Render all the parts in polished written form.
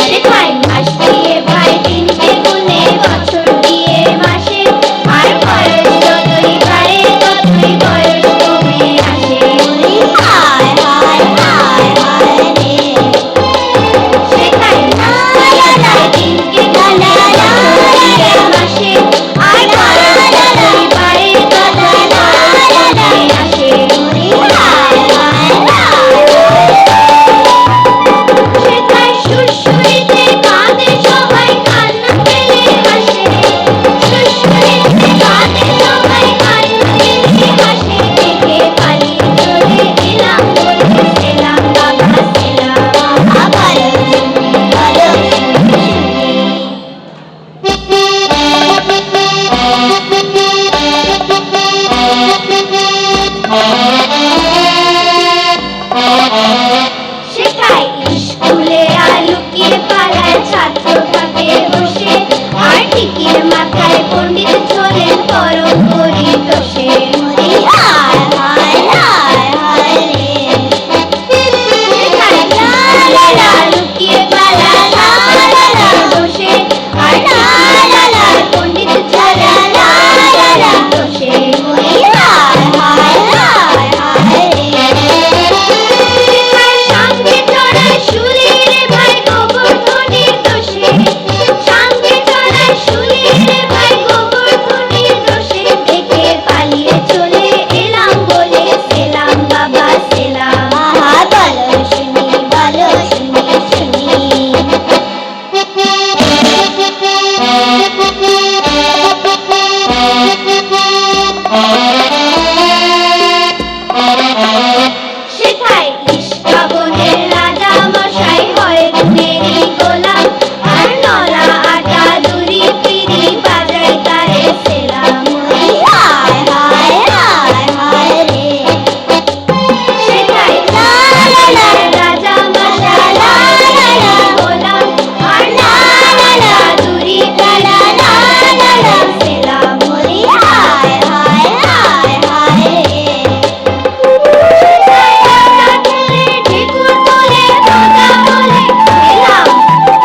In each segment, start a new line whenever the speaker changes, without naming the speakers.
শেখাই মাস দিয়ে ভাই দিনকে গুনে, বছর দিয়ে মাসে, আর বয়স যতই বাড়ে ততই বয়স কমে আসে। হায় হায় হায় হায় রে। শেখাই মাস দিয়ে ভাই দিনকে গুনে, বছর দিয়ে মাসে, আর বয়স যতই বাড়ে ততই বয়স কমে আসে। হায় হায় হায়। শেখাই সুরসুরিতে কাঁদে সবাই, কান্না পেলে হাসে। সুরসুরিতে কাঁদে সবাই, কান্না পেলে হাসে। দেখে পালিয়ে চলে এলাম বলে সেলাম বাবা সেলাম। ভালো শুনি ভালো শুনি শেখাই স্কুলে আর লুকিয়ে পালায় ছাত্র থাকে বসে, আর টিকির মাথায় পণ্ডিত ঝোলেন পরম পরিতোষে। হায় হায় হায় হায় রে। শেখাই স্কুলে আর লুকিয়ে পালায় ছাত্র থাকে বসে, আর টিকির মাথায় পণ্ডিত ঝোলেন পরম পরিতোষে। হায় হায় হায় হায় রে। শেখাই সঙ্গে চড়ায় শুলির ভাই গোবর্ধনের দোষে, সঙ্গে চড়ায় শুলির ভাই গোবর্ধনের দোষে। দেখে পালিয়ে চলে এলাম বলে সেলাম বাবা সেলাম। বলো শুনি বলো শুনি শুনি। শেখাই ইস্কাবনের রাজা মশাই হয় গুণেরই গোলাম, আর নলা আটা দুরি পিরি বাজায় তারে সেলাম। হায় হায় হায় হায় রে। শেখাই লালার রাজা মশাই লালার গোলাম, আর লালা দুরি পিরি লালার সেলাম। হায় হায় হায় হায় রে। রাজা খেলে ঢেকুর তুলে প্রজা বলে খেলাম,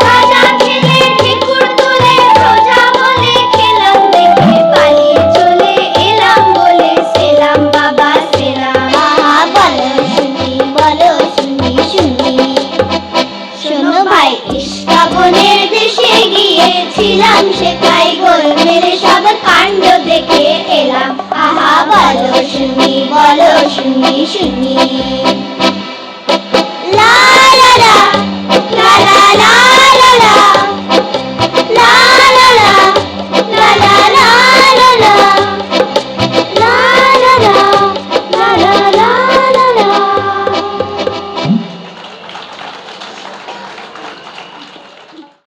রাজা খেলে ঢেকুর তুলে প্রজা বলে খেলাম। দেখে পালিয়ে চলে এলাম বলে সেলাম বাবা সেলাম। বলো শুনি বলো শুনি শুনি। শোনো ভাই ইস্কাবনের দেশে গিয়েছিলাম, শেখাই গোলমেলে সব কাণ্ড দেখে এলাম। বলো শুনি বলো শুনি শুনি।